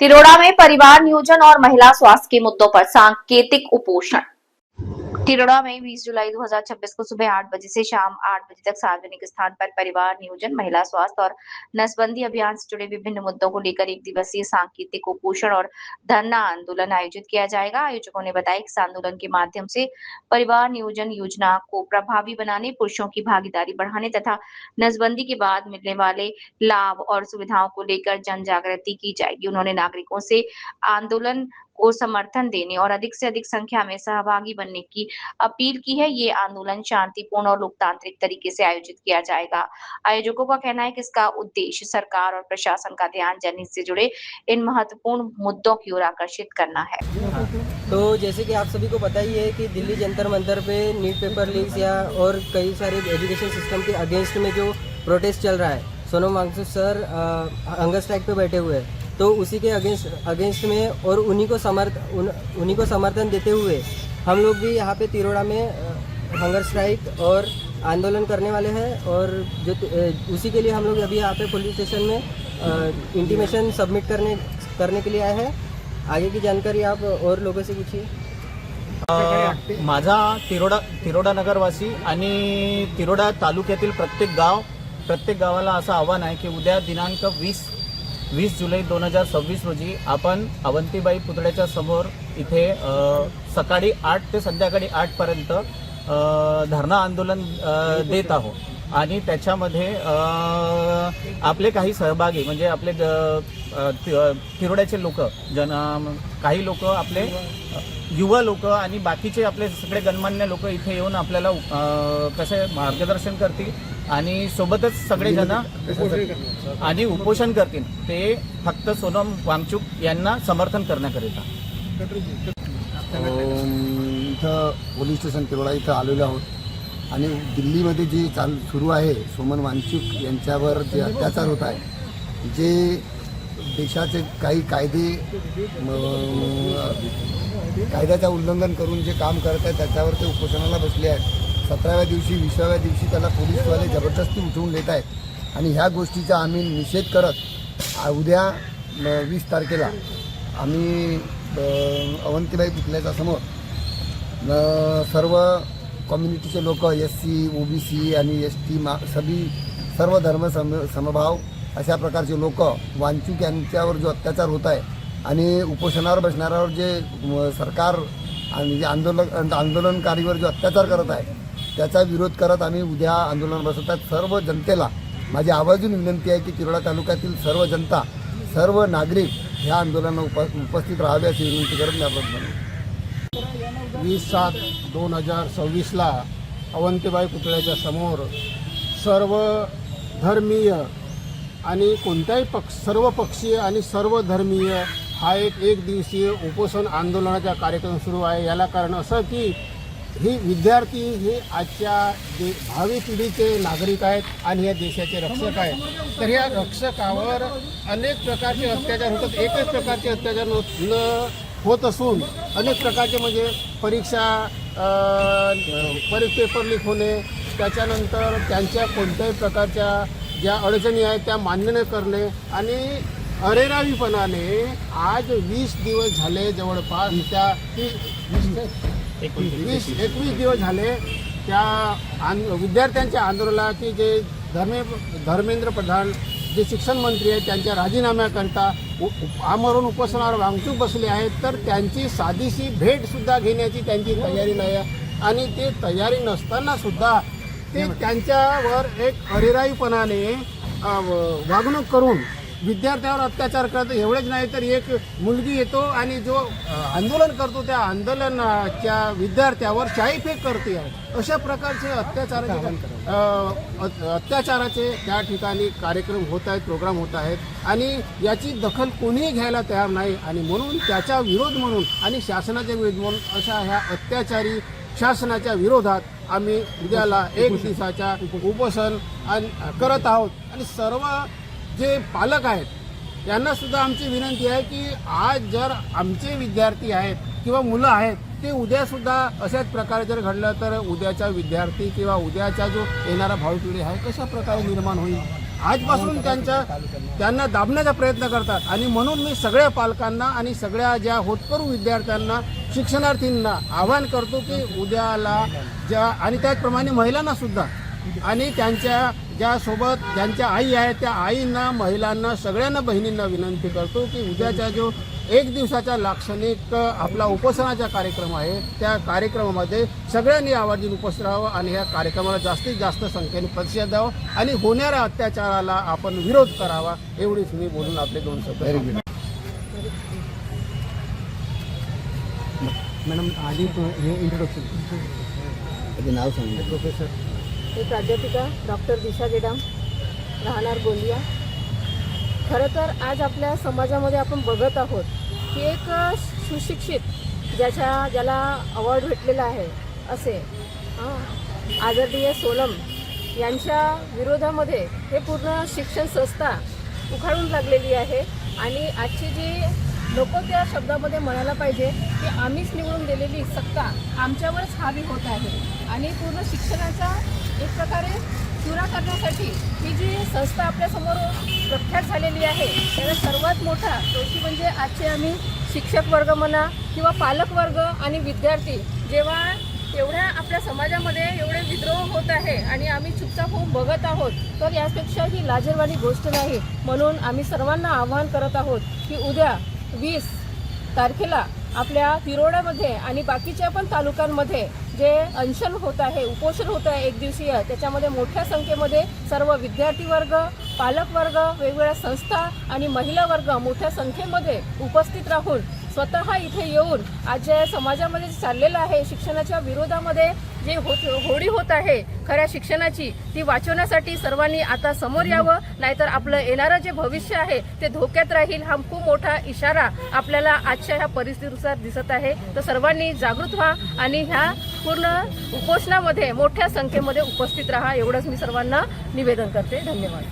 तिरोड़ा में परिवार नियोजन और महिला स्वास्थ्य के मुद्दों पर सांकेतिक उपोषण। तिरोड़ा में 20 जुलाई 2026 को सुबह 8 बजे से शाम 8 बजे तक सार्वजनिक स्थान पर परिवार नियोजन, महिला स्वास्थ्य और नसबंदी अभियान से जुड़े विभिन्न मुद्दों को लेकर एक दिवसीय सांकेतिक उपोषण और धरना आंदोलन आयोजित किया जाएगा। आयोजकों ने बताया कि इस आंदोलन के माध्यम से परिवार नियोजन योजना को प्रभावी बनाने, पुरुषों की भागीदारी बढ़ाने तथा नसबंदी के बाद मिलने वाले लाभ और सुविधाओं को लेकर जन जागृति की जाएगी। उन्होंने नागरिकों से आंदोलन को समर्थन देने और अधिक से अधिक संख्या में सहभागी बनने की अपील की है। ये आंदोलन शांतिपूर्ण और लोकतांत्रिक तरीके से आयोजित किया जाएगा। आयोजकों का कहना है कि इसका उद्देश्य सरकार और प्रशासन का ध्यान जनहित से जुड़े इन महत्वपूर्ण मुद्दों की ओर आकर्षित करना है। तो जैसे कि आप सभी को पता ही है कि दिल्ली जंतर मंतर पे नीट पेपर लीक्स या और कई सारे एजुकेशन सिस्टम के अगेंस्ट में जो प्रोटेस्ट चल रहा है, Sonam Wangchuk sir hunger strike पे बैठे हुए हैं, तो उसी के अगेंस्ट में और उन्हीं को समर्थन देते हुए हम लोग भी यहाँ पे तिरोड़ा में हंगर स्ट्राइक और आंदोलन करने वाले हैं। और जो उसी के लिए हम लोग अभी यहाँ पे पुलिस स्टेशन में इंटीमेशन सबमिट करने के लिए आए हैं। आगे की जानकारी आप और लोगों से पूछिए। माझा तिरोडा नगरवासी आणि तिरोडा तालुक्यातील प्रत्येक गावाला असं आव्हान आहे की उद्या दिनांक 20 जुलै 2026 रोजी आपण अवंतीबाई पुतळ्याच्या समोर इथे सकाळी 8 ते संध्याकाळी 8 पर्यंत धरणा आंदोलन देत आहोत आणि त्याच्यामध्ये आपले काही सहभागी म्हणजे आपले तिरोड्याचे लोक काही लोक आपले युवा लोक आणि बाकीचे आपले सगळे गणमान्य लोक इथे येऊन आपल्याला कसे मार्गदर्शन करतील आणि सोबतच सगळे जण आणि उपोषण करतील। ते फक्त सोनम वांगचुक यांना समर्थन करण्याकरिता इथं पोलीस स्टेशन तिरोडा इथं आलेलो आहोत आणि दिल्लीमध्ये जे सुरू आहे सोनम वांगचुक यांच्यावर जे अत्याचार होत आहे, जे देशाचे काही कायद्याचं उल्लंघन करून जे काम करत आहेत त्याच्यावर ते उपोषणाला बसले आहेत। 17व्या दिवशी 20व्या दिवशी त्याला पोलीसवाले जबरदस्ती उठवून देत आहेत आणि ह्या गोष्टीचा आम्ही निषेध करत उद्या 20 तारखेला आम्ही अवंतीबाई पुतळ्याच्या समोर सर्व कम्युनिटीचे लोक SC, OBC आणि ST सर्व धर्म समभाव अशा प्रकारचे लोक वांचुक यांच्यावर जो अत्याचार होत आहे आणि उपोषणावर बसणाऱ्यावर जे सरकार आणि जे आंदोलनकारीवर जो अत्याचार करत आहे त्याचा विरोध करत आम्ही उद्या आंदोलन बसवत आहेत। सर्व जनतेला माझी आवर्जून विनंती आहे की तिरोडा तालुक्यातील सर्व जनता, सर्व नागरिक ह्या आंदोलनात उपस्थित राहावे अशी विनंती करत मी आपण 20/7/2026 अवंतीबाई पुतळ्याच्या समोर सर्व धर्मीय आणि कोणत्याही सर्व पक्षीय आणि सर्व धर्मीय हा एक दिवसीय उपोषण आंदोलनाचा कार्यक्रम सुरू आहे। याला कारण असं की ही विद्यार्थी हे आजच्या जे भावी पिढीचे नागरिक आहेत आणि या देशाचे रक्षक आहेत। तर या रक्षकावर अनेक प्रकारचे अत्याचार होतात, एकच प्रकारचे अत्याचार न होत असून अनेक प्रकारचे म्हणजे पेपर लीक होणे, त्याच्यानंतर त्यांच्या कोणत्याही प्रकारच्या ज्या अडचणी आहेत त्या मान्य न करणे आणि अरेरावीपणाने आज 20 दिवस झाले, जवळपास त्या 21 दिवस झाले त्या विद्यार्थ्यांच्या आंदोलनाची जे धर्मेंद्र प्रधान जे शिक्षण मंत्री आहेत त्यांच्या राजीनाम्याकरता आमरण उपोषणावर वांगचुक बसले आहेत। तर त्यांची साधीशी भेटसुद्धा घेण्याची त्यांची तयारी नाही आहे आणि ते तयारी नसतानासुद्धा ते त्यांच्यावर एक अरेराईपणाने वागणूक करून विद्यार्थ्यावर अत्याचार करतो। एवढेच नाही तर एक मुलगी येतो आणि जो आंदोलन करतो त्या आंदोलनाच्या विद्यार्थ्यावर शाईफेक करते आहे। अशा प्रकारचे अत्याचाराचे त्या ठिकाणी कार्यक्रम होत आहेत, प्रोग्राम होत आहेत आणि याची दखल कोणीही घ्यायला तयार नाही आणि म्हणून त्याचा विरोध म्हणून आणि शासनाच्या विरोध म्हणून अशा ह्या अत्याचारी शासनाच्या विरोधात आम्ही उद्याला 1 दिवसाच्या उपोषण करत आहोत। आणि सर्व जे पालक आहेत यांना सुद्धा आमची विनंती आहे की आज जर आमचे विद्यार्थी आहेत किंवा मुलं आहेत ते उद्यासुद्धा अशाच प्रकारे जर घडलं तर उद्याचा विद्यार्थी किंवा उद्याचा जो येणारा भावी पिढी आहे कशा प्रकारे निर्माण होईल आजपासून त्यांना दाबण्याचा प्रयत्न करतात. आणि म्हणून मी सगळ्या पालकांना आणि सगळ्या ज्या होतकरू विद्यार्थ्यांना, शिक्षणार्थींना आवाहन करतो की उद्याला आणि त्याचप्रमाणे महिलांना सुद्धा आणि ज्यांच्या आई आहेत त्या आईंना, महिलांना, सगळ्यांना, बहिणींना विनंती करतो की उद्याचा जो एक दिवसाचा लाक्षणिक आपला उपोषणाचा कार्यक्रम आहे त्या कार्यक्रमामध्ये सगळ्यांनी आवर्जून उपस्थित राहावं आणि ह्या कार्यक्रमाला जास्तीत जास्त संख्येने प्रतिसाद द्यावा आणि होणाऱ्या अत्याचाराला आपण विरोध करावा. एवढीच मी बोलून आपले 2 शब्द. मॅडम आधी हे इंट्रोडक्शन नाव सांगितलं. प्रोफेसर मी प्राध्यापिका डॉक्टर दिशा गेडाम, राहणार गोंदिया. खरं तर आज आपल्या समाजामध्ये आपण बघत आहोत की एक सुशिक्षित ज्याला अवॉर्ड भेटलेला आहे असे आदरणीय सोनम यांच्या विरोधामध्ये हे पूर्ण शिक्षण संस्था उखाडून लागलेली आहे. आणि आजची जी लोक त्या शब्दामध्ये म्हणायला पाहिजे की आम्हीच निवडून दिलेली सत्ता आमच्यावरच हावी होत आहे. आणि पूर्ण शिक्षणाचा एक प्रकारे चुरा करण्यासाठी ही जी संस्था आपल्यासमोर प्रख्यात झालेली आहे त्याला सर्वात मोठा दोषी म्हणजे आजचे आम्ही शिक्षक वर्ग म्हणा किंवा पालक वर्ग आणि विद्यार्थी. जेव्हा एवढ्या आपल्या समाजामध्ये एवढे विद्रोह होत आहे आणि आम्ही चुपचाप होऊन बघत आहोत तर यापेक्षा ही लाजिरवाणी गोष्ट नाही. म्हणून आम्ही सर्वांना आवाहन करत आहोत की उद्या 20 तारखेला आपल्या तिरोड्यामध्ये आणि बाकीच्या पण तालुक्यांमध्ये जे अनशन होत आहे, उपोषण होत आहे एक दिवसीय, त्याच्यामध्ये मोठ्या संख्येमध्ये सर्व विद्यार्थी वर्ग, पालक वर्ग, वेगवेगळ्या संस्था आणि महिला वर्ग मोठ्या संख्येमध्ये उपस्थित राहून स्वतः इथे येऊन आज जे समाजामध्ये चाललेलं आहे शिक्षणाच्या विरोधामध्ये जे होळी होत आहे खऱ्या शिक्षणाची ती वाचवण्यासाठी सर्वांनी आता समोर यावं. नाहीतर आपलं येणारं जे भविष्य आहे ते धोक्यात राहील. हा खूप मोठा इशारा आपल्याला आजच्या ह्या परिस्थितीनुसार दिसत आहे. तर सर्वांनी जागृत व्हा आणि ह्या पूर्ण उपोषणामध्ये मोठ्या संख्येमध्ये उपस्थित राहा एवढंच मी सर्वांना निवेदन करते. धन्यवाद.